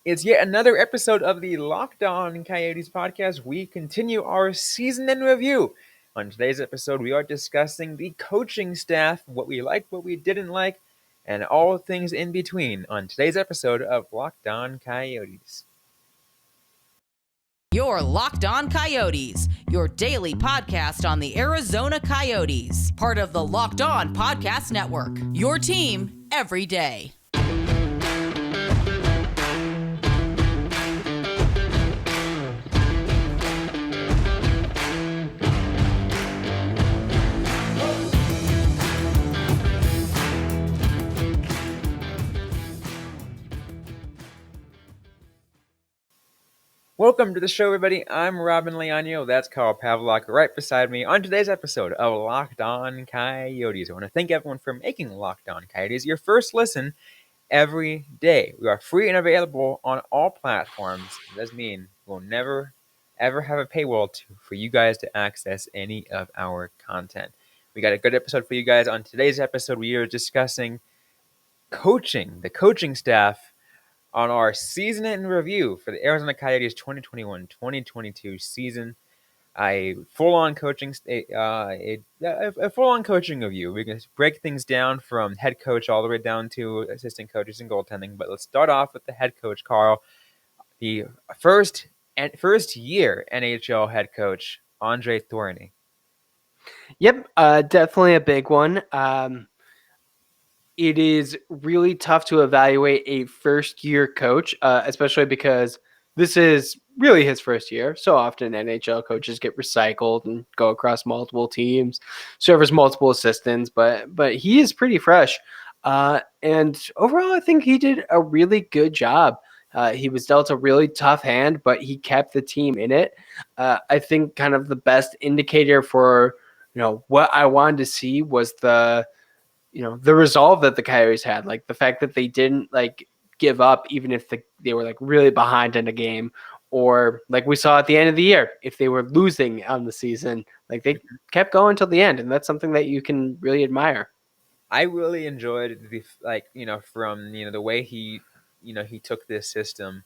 It's yet another episode of the Locked On Coyotes podcast. We continue our season in review. On today's episode, we are discussing the coaching staff, what we liked, what we didn't like, and all things in between on today's episode of Locked On Coyotes. You're Locked On Coyotes, your daily podcast on the Arizona Coyotes, part of the Locked On Podcast Network, your team every day. Welcome to the show, everybody. I'm Robyn Leonio. That's Carl Pavlak right beside me on today's episode of Locked On Coyotes. I want to thank everyone for making Locked On Coyotes your first listen every day. We are free and available on all platforms. It does mean we'll never, ever have a paywall for you guys to access any of our content. We got a good episode for you guys. On today's episode, we are discussing coaching, the coaching staff, on our season in review for the Arizona Coyotes 2021-2022 season. A full-on coaching review. We're going to break things down from head coach all the way down to assistant coaches and goaltending. But let's start off with the head coach, Carl, the first year NHL head coach, André Tourigny. Yep, definitely a big one. It is really tough to evaluate a first-year coach, especially because this is really his first year. So often NHL coaches get recycled and go across multiple teams, serve as multiple assistants, but he is pretty fresh. And overall, I think he did a really good job. He was dealt a really tough hand, but he kept the team in it. I think kind of the best indicator for what I wanted to see was the resolve that the Coyotes had, like the fact that they didn't give up even if they were really behind in a game, or like we saw at the end of the year, if they were losing on the season, they kept going till the end. And that's something that you can really admire. I really enjoyed from the way he took this system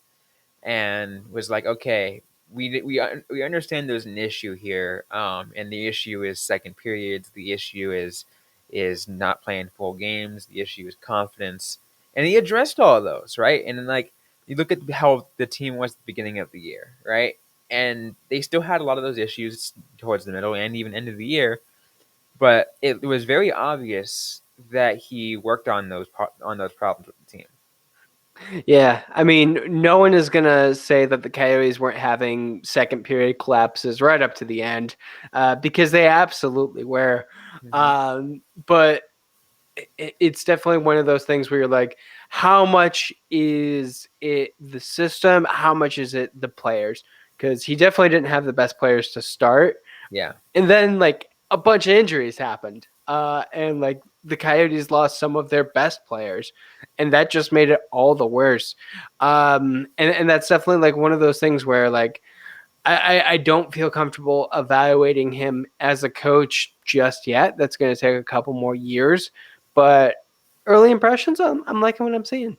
and was like, okay, we understand there's an issue here, and the issue is second periods. The issue is not playing full games. The issue is confidence, and he addressed all of those, right? And then you look at how the team was at the beginning of the year, right? And they still had a lot of those issues towards the middle and even end of the year, but it was very obvious that he worked on those problems with the team. Yeah, I mean, no one is going to say that the Coyotes weren't having second period collapses right up to the end, because they absolutely were. Mm-hmm. But it's definitely one of those things where you're like, how much is it the system? How much is it the players? Because he definitely didn't have the best players to start. Yeah. And then a bunch of injuries happened. And the Coyotes lost some of their best players, and that just made it all the worse. And that's definitely one of those things where I don't feel comfortable evaluating him as a coach just yet. That's going to take a couple more years, but early impressions, I'm liking what I'm seeing.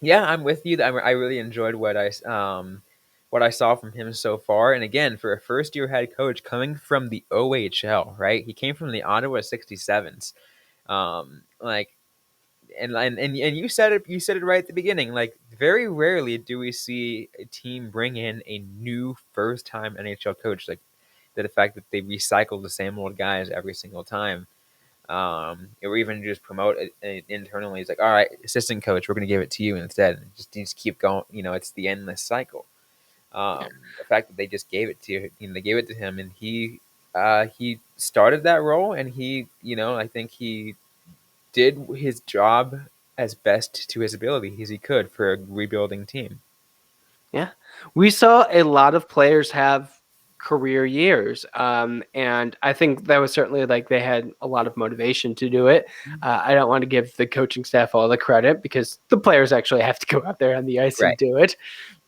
Yeah, I'm with you. I really enjoyed what I saw from him so far. And again, for a first-year head coach coming from the OHL, right? He came from the Ottawa 67s. And you said it. You said it right at the beginning. Very rarely do we see a team bring in a new first-time NHL coach. The fact that they recycle the same old guys every single time. Or even just promote it internally. It's like, all right, assistant coach, we're going to give it to you instead. And just keep going. It's the endless cycle. The fact that they just gave it to they gave it to him, and he started that role, and I think he did his job as best to his ability as he could for a rebuilding team. Yeah, we saw a lot of players have career years, and I think that was certainly they had a lot of motivation to do it. I don't want to give the coaching staff all the credit because the players actually have to go out there on the ice and do it.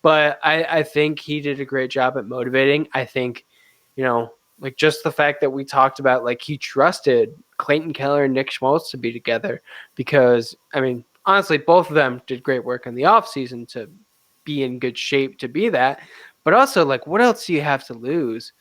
But I think he did a great job at motivating. I think, just the fact that we talked about, he trusted Clayton Keller and Nick Schmaltz to be together because, I mean, honestly, both of them did great work in the offseason to be in good shape to be that. But also, like, what else do you have to lose?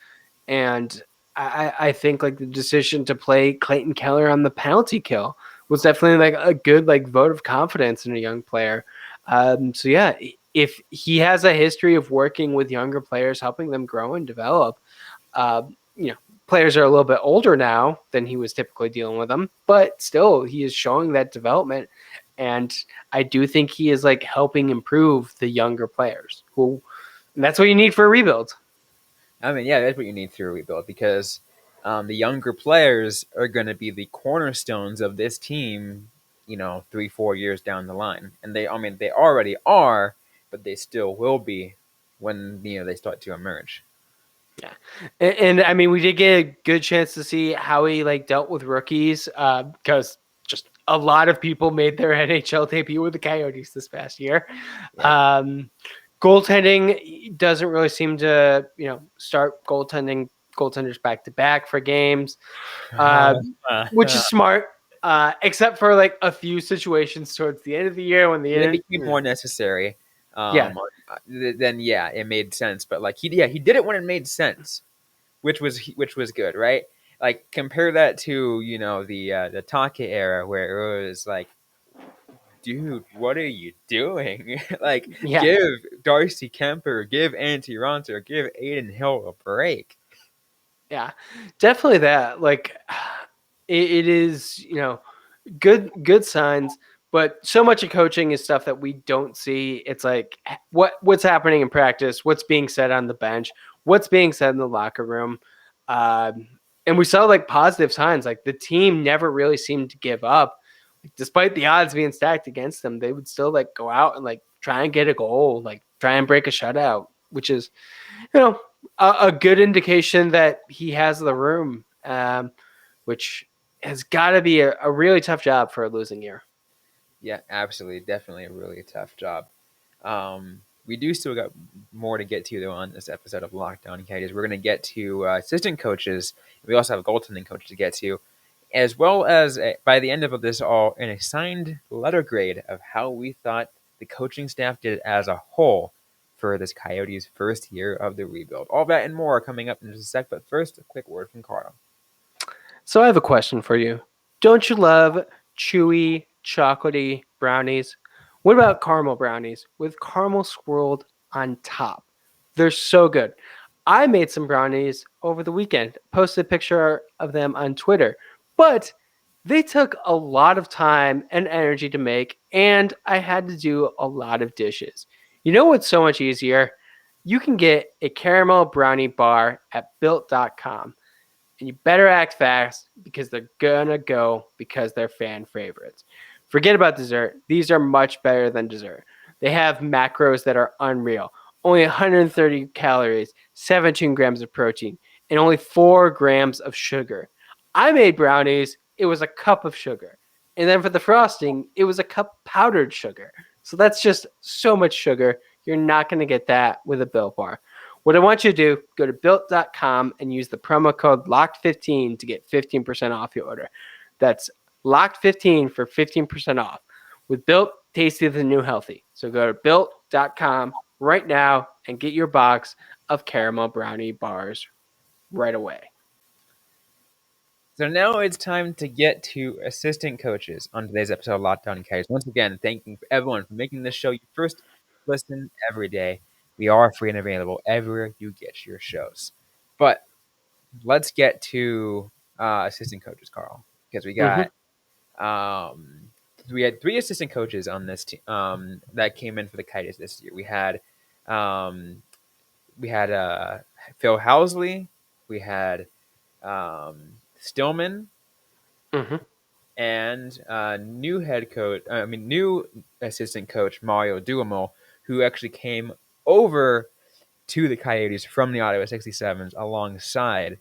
And I think like the decision to play Clayton Keller on the penalty kill was definitely like a good like vote of confidence in a young player. So yeah, if he has a history of working with younger players, helping them grow and develop, uh, you know, players are a little bit older now than he was typically dealing with them, but still he is showing that development. And I do think he is like helping improve the younger players who, and that's what you need for a rebuild. I mean, yeah, that's what you need to rebuild because the younger players are going to be the cornerstones of this team. 3-4 years down the line, and they already are, but they still will be when they start to emerge. Yeah, and I mean, we did get a good chance to see how he like dealt with rookies because just a lot of people made their NHL debut with the Coyotes this past year. Yeah. Goaltending doesn't really seem to start goaltenders back to back for games, which is smart. Except for like a few situations towards the end of the year when When it became more necessary, yeah. then yeah, it made sense. But like he did it when it made sense, which was good, right? Like compare that to the Take era where it was like, dude, what are you doing? Like, Yeah. give Darcy Kemper, give Antti Raanta, give Aiden Hill a break. Yeah, definitely that. Like, it is, good signs, but so much of coaching is stuff that we don't see. It's like what's happening in practice, what's being said on the bench, what's being said in the locker room. And we saw like positive signs. Like the team never really seemed to give up. Like, despite the odds being stacked against them, they would still like go out and like try and get a goal, like try and break a shutout, which is, a good indication that he has the room, which has got to be a really tough job for a losing year. Yeah, absolutely, definitely a really tough job. We do still got more to get to though on this episode of Lockdown Coyotes. We're going to get to assistant coaches. We also have a goaltending coach to get to, as well as by the end of this all, an assigned letter grade of how we thought the coaching staff did as a whole for this Coyotes' first year of the rebuild. All that and more coming up in just a sec, but first, a quick word from Carl. So I have a question for you. Don't you love chewy, chocolatey brownies? What about caramel brownies with caramel swirled on top? They're so good. I made some brownies over the weekend, posted a picture of them on Twitter, but they took a lot of time and energy to make, and I had to do a lot of dishes. You know what's so much easier? You can get a caramel brownie bar at built.com. And you better act fast because they're gonna go because they're fan favorites. Forget about dessert. These are much better than dessert. They have macros that are unreal. Only 130 calories, 17 grams of protein, and only 4 grams of sugar. I made brownies. It was a cup of sugar. And then for the frosting, it was a cup powdered sugar. So that's just so much sugar. You're not going to get that with a Built Bar. What I want you to do, go to built.com and use the promo code LOCKED15 to get 15% off your order. That's LOCKED15 for 15% off. With Built, tasty the new healthy. So go to built.com right now and get your box of caramel brownie bars right away. So now it's time to get to assistant coaches on today's episode of Lockdown Coyotes. Once again, thanking everyone for making this show your first listen every day. We are free and available everywhere you get your shows. But let's get to assistant coaches, Carl, because we had 3 assistant coaches on this team that came in for the Coyotes this year. We had Phil Housley, we had Stillman, and new assistant coach Mario Duhamel, who actually came over to the Coyotes from the Ottawa 67s alongside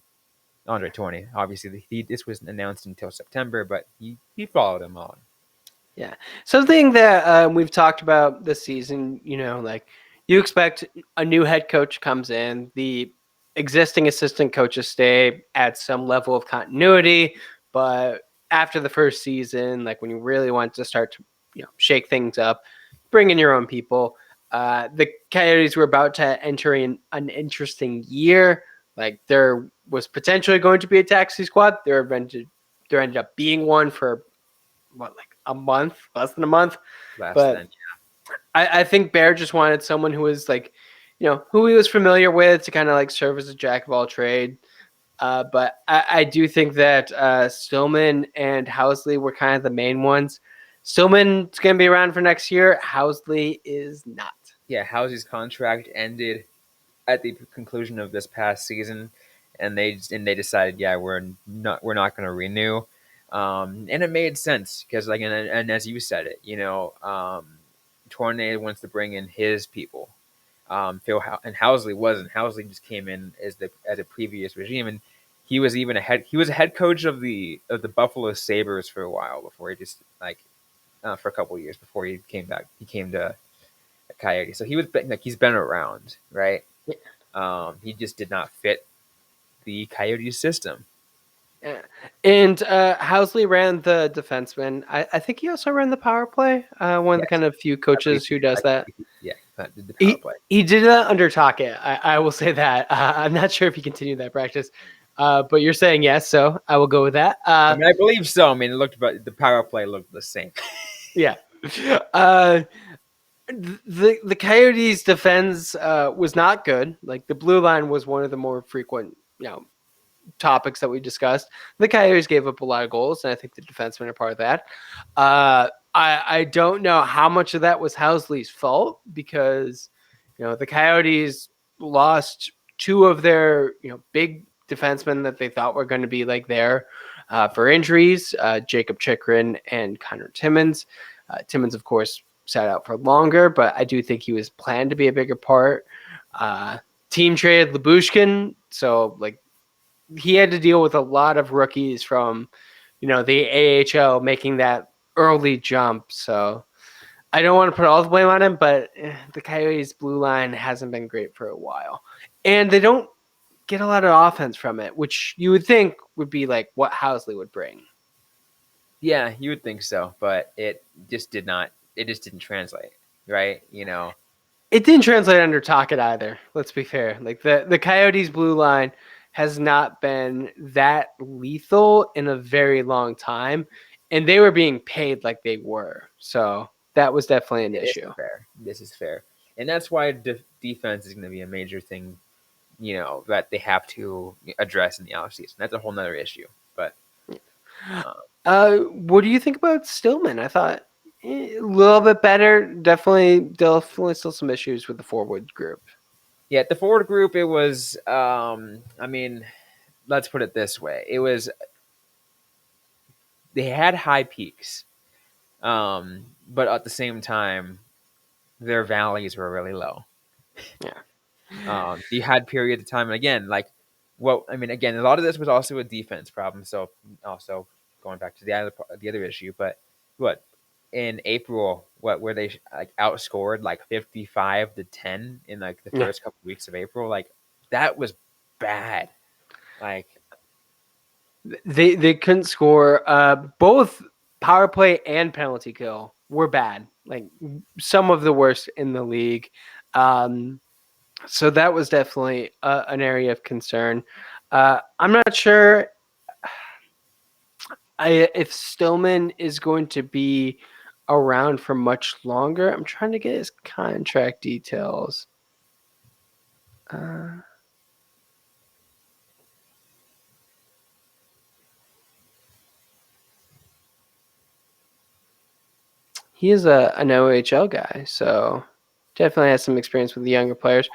André Tourigny. Obviously, this wasn't announced until September, but he followed him on. Yeah. Something that we've talked about this season, like you expect a new head coach comes in, the existing assistant coaches stay at some level of continuity, but after the first season, like when you really want to start to, shake things up, bring in your own people. The Coyotes were about to enter in an interesting year. Like there was potentially going to be a taxi squad. There ended up being one for like a month, less than a month. last But then. I think Bear just wanted someone who was like, who he was familiar with to kind of like serve as a jack of all trade. But I do think that Stillman and Housley were kind of the main ones. Stillman's going to be around for next year. Housley is not. Yeah, Housley's contract ended at the conclusion of this past season, and they decided, yeah, we're not going to renew, and it made sense because and as you said it, Tourigny wants to bring in his people. And Housley wasn't. Housley just came in as a previous regime, and he was a head coach of the Buffalo Sabres for a while before he just for a couple of years before he came back. He came to Coyote, so he's been around, right? He just did not fit the Coyotes system. Yeah. And Housley ran the defenseman. I think he also ran the power play. One of the Yes, kind of few coaches who does that. Yeah, did the power play. He did that under Tocchet. I will say that. I'm not sure if he continued that practice, but you're saying yes, so I will go with that. I mean, I believe so. I mean, the power play looked the same. Yeah. The Coyotes' defense was not good. Like the blue line was one of the more frequent, topics that we discussed. The Coyotes gave up a lot of goals, and I think the defensemen are part of that. I don't know how much of that was Housley's fault because the Coyotes lost two of their big defensemen that they thought were going to be like there for injuries, Jacob Chikrin and Connor Timmons. Timmons, of course, sat out for longer, but I do think he was planned to be a bigger part. Team traded Lyubushkin, so like he had to deal with a lot of rookies from, the AHL making that early jump. So I don't want to put all the blame on him, but the Coyotes blue line hasn't been great for a while. And they don't get a lot of offense from it, which you would think would be like what Housley would bring. Yeah, you would think so, but it just did not. It just didn't translate, right? It didn't translate under Tocchet either. Let's be fair. Like the Coyotes blue line has not been that lethal in a very long time, and they were being paid like they were. So that was definitely an issue. This is fair, and that's why defense is going to be a major thing. That they have to address in the offseason. That's a whole nother issue. But what do you think about Stillman? I thought a little bit better. Definitely still some issues with the forward group. Yeah, the forward group, it was. I mean, let's put it this way: they had high peaks, but at the same time, their valleys were really low. Yeah. You had periods of time, and again, again, a lot of this was also a defense problem. So, also going back to the other issue, but what in April, where they outscored 55-10 in the first couple weeks of April, that was bad. They couldn't score. Both power play and penalty kill were bad. Like some of the worst in the league. So that was definitely an area of concern. I'm not sure if Stillman is going to be around for much longer. I'm trying to get his contract details. He is an OHL guy, so definitely has some experience with the younger players.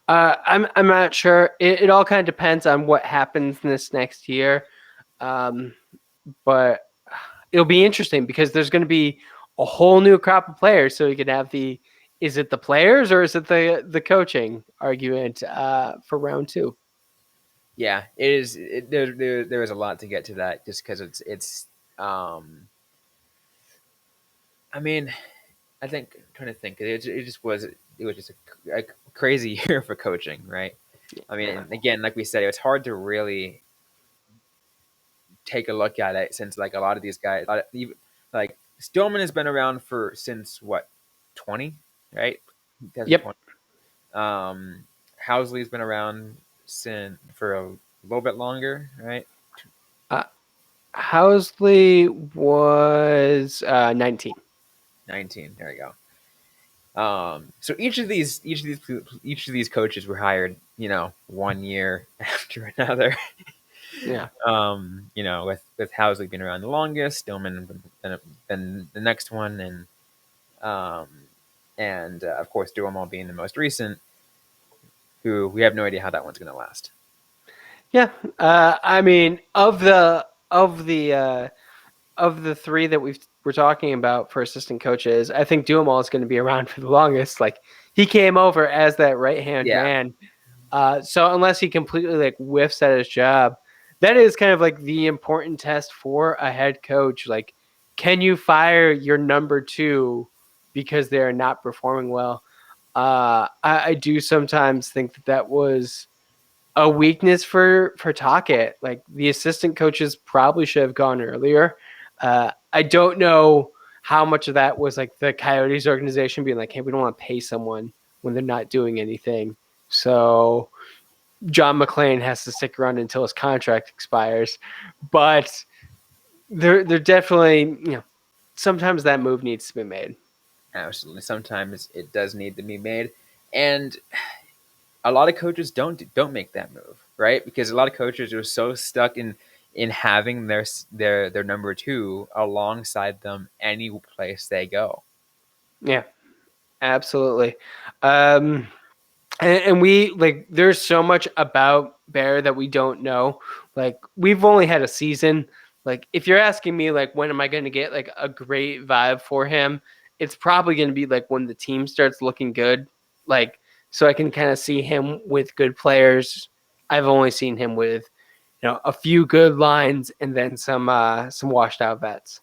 I'm not sure. It all kind of depends on what happens this next year, but it'll be interesting because there's going to be a whole new crop of players. So you could have is it the players or is it the coaching argument for round two? Yeah, it is. There is a lot to get to that, just because it's. I mean, I think I'm trying to think. It was just a crazy year for coaching, right? I mean, and again, like we said, it's hard to really take a look at it since a lot of these guys, Stillman has been around since what, 20, right? Yep. 2020. Housley's been around for a little bit longer, right? Uh, Housley was 19. 19. There you go. So each of these coaches were hired, 1 year after another. Yeah. With Housley being around the longest, Stillman then the next one, um, and of course Duhamel being the most recent, who we have no idea how that one's going to last. Yeah. I mean, of the three that we're talking about for assistant coaches, I think Duhamel is going to be around for the longest. Like, he came over as that right hand Yeah, man. So unless he completely like whiffs at his job, that is kind of like the important test for a head coach. Like, can you fire your number two because they're not performing well? I do sometimes think that was a weakness for Tockett. Like, the assistant coaches probably should have gone earlier. I don't know how much of that was like the Coyotes organization being like, hey, we don't want to pay someone when they're not doing anything. So John McClain has to stick around until his contract expires. But they're definitely, sometimes that move needs to be made. absolutely. Sometimes it does need to be made, and a lot of coaches don't make that move, right? Because a lot of coaches are so stuck in having their number two alongside them any place they go. Yeah, absolutely. Um, and we like, there's so much about Bear that we don't know. Like, we've only had a season. Like, if you're asking me, like, when am I going to get like a great vibe for him, it's probably going to be like when the team starts looking good. Like, so I can kind of see him with good players. I've only seen him with, a few good lines and then some washed out vets.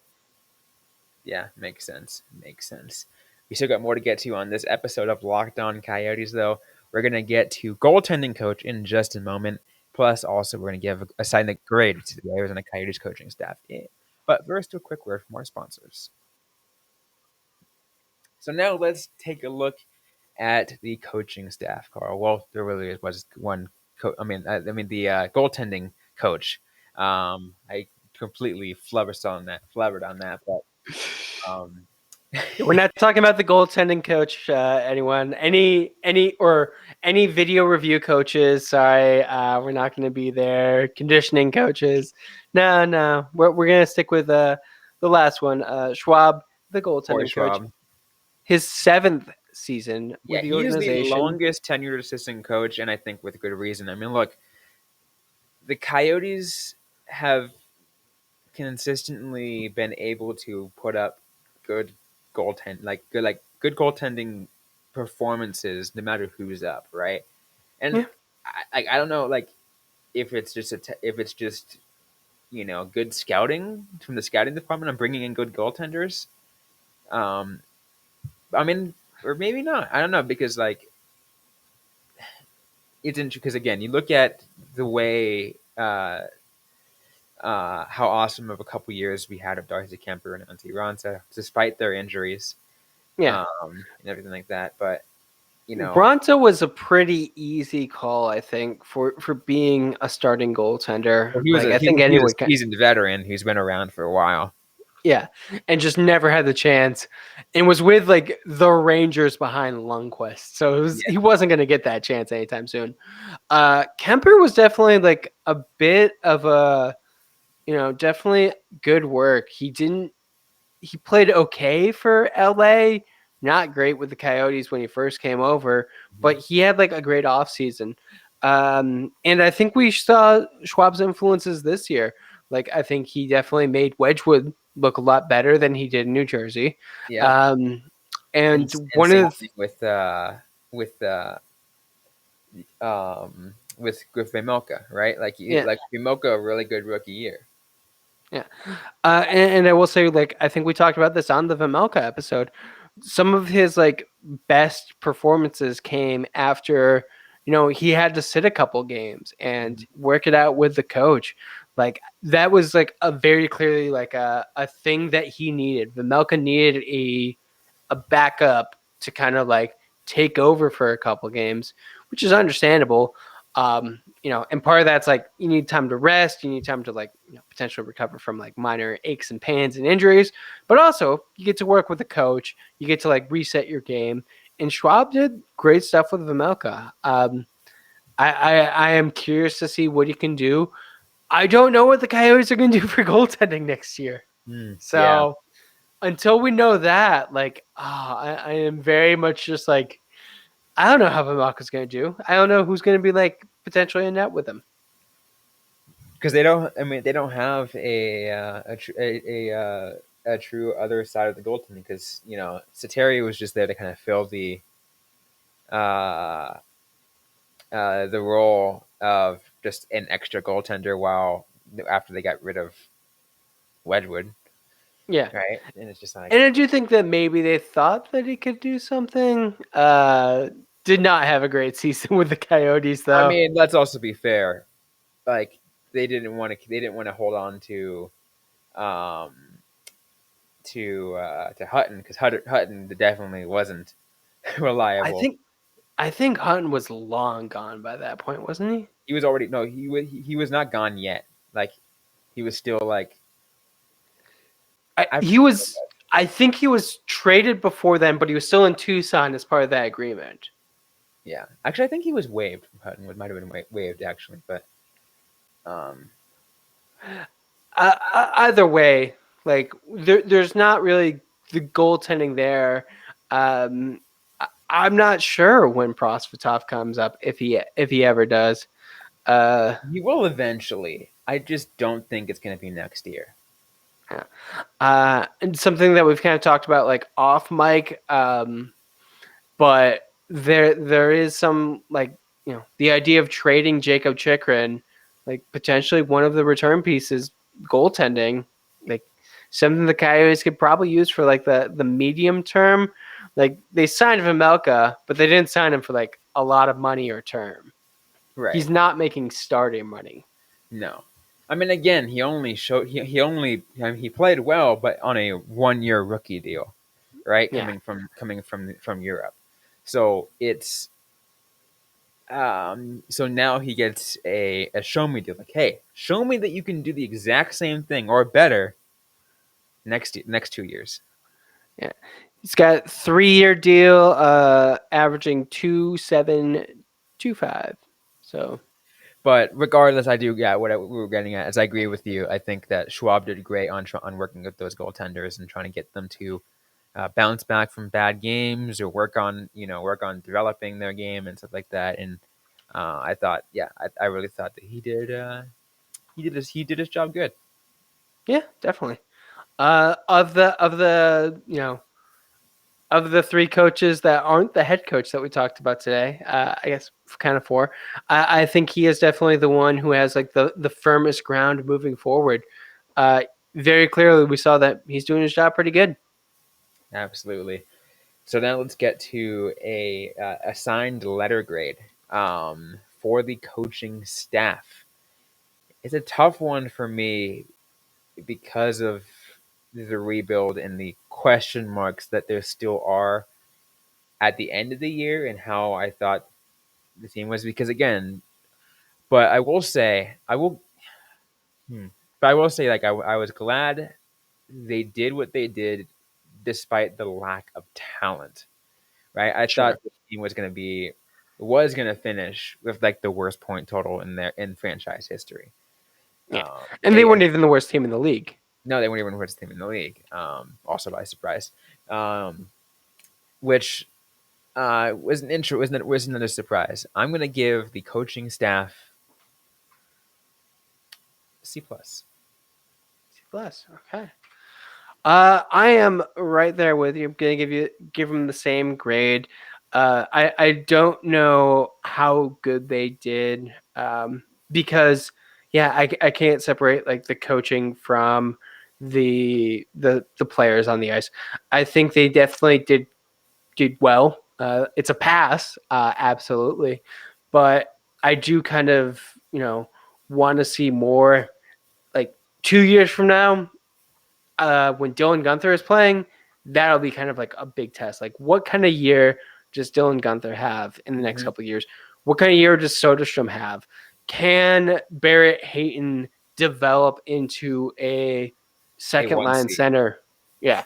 Yeah, makes sense. Makes sense. We still got more to get to on this episode of Locked On Coyotes, though. We're gonna get to goaltending coach in just a moment. Plus, also we're gonna give a silent grade to the Arizona Coyotes coaching staff. Yeah. But first, a quick word from our sponsors. So now let's take a look at the coaching staff, Carl. Well, there really was one. The goaltending coach. I completely flubbered on that, but um, We're not talking about the goaltending coach. Anyone, any video review coaches? Sorry, we're not going to be there. Conditioning coaches? No. We're going to stick with the last one. Schwab, the Corey goaltending coach, Schwab. his 7th season Yeah, with the he is the organization. longest tenured assistant coach, and I think with good reason. I mean, look, the Coyotes have consistently been able to put up good good goaltending performances, no matter who's up, right? And Yeah, I don't know, like if it's just good scouting from the scouting department. I'm bringing in good goaltenders. Um, I mean, or maybe not. I don't know because like it's interesting because again, you look at the way how awesome of a couple years we had of Darcy Kemper and Antti Ranta, despite their injuries, yeah. and everything like that. But Bronto was a pretty easy call, I think, for being a starting goaltender. well, he was Like, a I think he was anyone a seasoned veteran who's been around for a while. Yeah, and just never had the chance, and was with like the Rangers behind Lundqvist, so Yeah, he wasn't going to get that chance anytime soon. Kemper was definitely like a bit of a, definitely good work. He played okay for LA, not great with the Coyotes when he first came over, but he had like a great offseason. And I think we saw Schwab's influences this year. Like, I think he definitely made Wedgwood look a lot better than he did in New Jersey. yeah, Um, and and one same of thing with with Vejmelka, right? yeah, Like Vejmelka, a really good rookie year. yeah. And I will say, like, I think we talked about this on the Vejmelka episode. Some of his like best performances came after, he had to sit a couple games and work it out with the coach. Like, that was like a very clearly like a thing that he needed. Vejmelka needed a backup to kind of like take over for a couple games, which is understandable. And part of that's like you need time to rest, you need time to potentially recover from like minor aches and pains and injuries, but also you get to work with a coach, you get to like reset your game. And Schwab did great stuff with Vemelka. I am curious to see what he can do. I don't know what the Coyotes are going to do for goaltending next year. Yeah. So until we know that, I am very much just like, I don't know how Vemelka's going to do. I don't know who's going to be like potentially in net with him. Because they don't. I mean, they don't have a true other side of the goaltending. Because Sateri was just there to kind of fill uh, the role of just an extra goaltender while after they got rid of Wedgwood. Yeah. Right. And it's just like, And I do think that maybe they thought that he could do something. Did not have a great season with the Coyotes, though. I mean, let's also be fair. Like they didn't want to hold on um to Hutton, because Hutton definitely wasn't reliable. I think Hutton was long gone by that point, wasn't he? He was already no, he was not gone yet. Like he was still like He was. I think he was traded before then, but he was still in Tucson as part of that agreement. Yeah, actually, I think he was waived from Hutton. It might have been waived actually, but either way, like there's not really the goaltending there. I'm not sure when Prosvetov comes up, if he ever does. he will eventually. I just don't think it's going to be next year. And something that we've kind of talked about, like off mic, but there is some the idea of trading Jacob Chikrin, like potentially one of the return pieces, goaltending, like something the Coyotes could probably use for like the medium term. Like they signed Vemelka, but they didn't sign him for like a lot of money or term. Right. He's not making starting money. No. I mean, again, he played well, but on a 1-year rookie deal, right? Yeah. Coming from Europe, so it's so now he gets a show me deal. Like, hey, show me that you can do the exact same thing or better next 2 years. Yeah, he's got 3-year deal, averaging 2.725. So. But regardless, I do. Yeah, what we were getting at is I agree with you. I think that Schwab did great on working with those goaltenders and trying to get them to bounce back from bad games or work on developing their game and stuff like that. And I thought, I really thought that he did his job good. Yeah, definitely. Of the 3 coaches that aren't the head coach that we talked about today, I guess kind of 4, I think he is definitely the one who has like the firmest ground moving forward. Very clearly, we saw that he's doing his job pretty good. Absolutely. So now let's get to a assigned letter grade for the coaching staff. It's a tough one for me because of the rebuild and the question marks that there still are at the end of the year and how I thought the team was. Because again, but I will say, like I was glad they did what they did despite the lack of talent. Right? I thought the team was going to finish with like the worst point total in franchise history. Yeah, and they weren't even the worst team in the league. No, they weren't even the worst team in the league. Also by surprise, which was another surprise. I'm going to give the coaching staff C+. Okay. I am right there with you. I'm gonna give them the same grade. I don't know how good they did, because I can't separate like the coaching from the players on the ice. I think they definitely did well. It's a pass, absolutely, but I do kind of want to see more. Like 2 years from now, when Dylan Guenther is playing, that'll be kind of like a big test. Like, what kind of year does Dylan Guenther have in the next Mhm. couple of years? What kind of year does Soderstrom have? Can Barrett Hayton develop into a second line 1C. center? Yeah.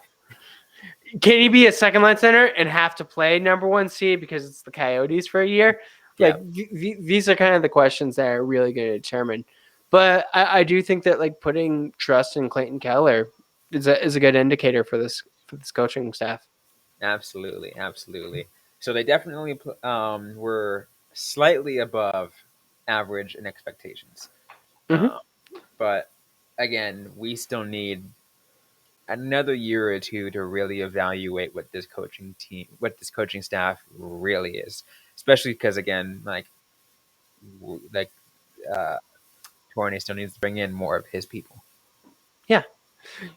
Can he be a second line center and have to play number 1C because it's the Coyotes for a year? Yeah. Like these are kind of the questions that are really going to determine. But I do think that like putting trust in Clayton Keller is a good indicator for this coaching staff. Absolutely, absolutely. So they definitely were slightly above average in expectations. Mm-hmm. Um, but again, we still need another year or two to really evaluate what this coaching staff really is. Especially because again, like uh, Tourigny still needs to bring in more of his people. Yeah.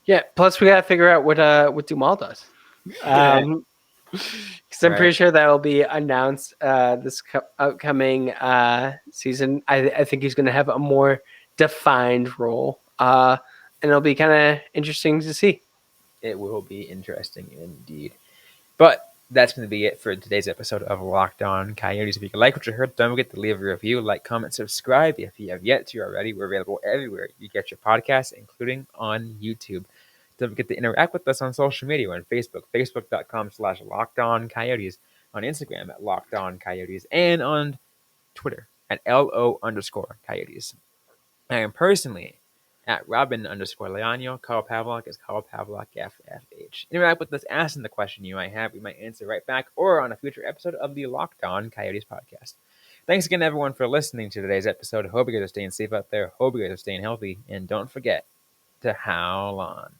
Yeah. Plus, we got to figure out what Dumal does. Because I'm Right. pretty sure that will be announced this upcoming season. I think he's going to have a more defined role, and it'll be kind of interesting to see. It will be interesting indeed. But that's going to be it for today's episode of Locked On Coyotes. If you like what you heard, don't forget to leave a review, like, comment, subscribe. If you have yet to already, we're available everywhere you get your podcasts, including on YouTube. Don't forget to interact with us on social media. We're on Facebook, facebook.com/LockedOnCoyotes, on Instagram at Locked On Coyotes, and on Twitter at LO_Coyotes. I am personally at Robyn_Leano. Carl Pavlock is Carl Pavlock FFH. Interact with us, asking the question you might have. We might answer right back or on a future episode of the Locked On Coyotes podcast. Thanks again, everyone, for listening to today's episode. Hope you guys are staying safe out there. Hope you guys are staying healthy. And don't forget to howl on.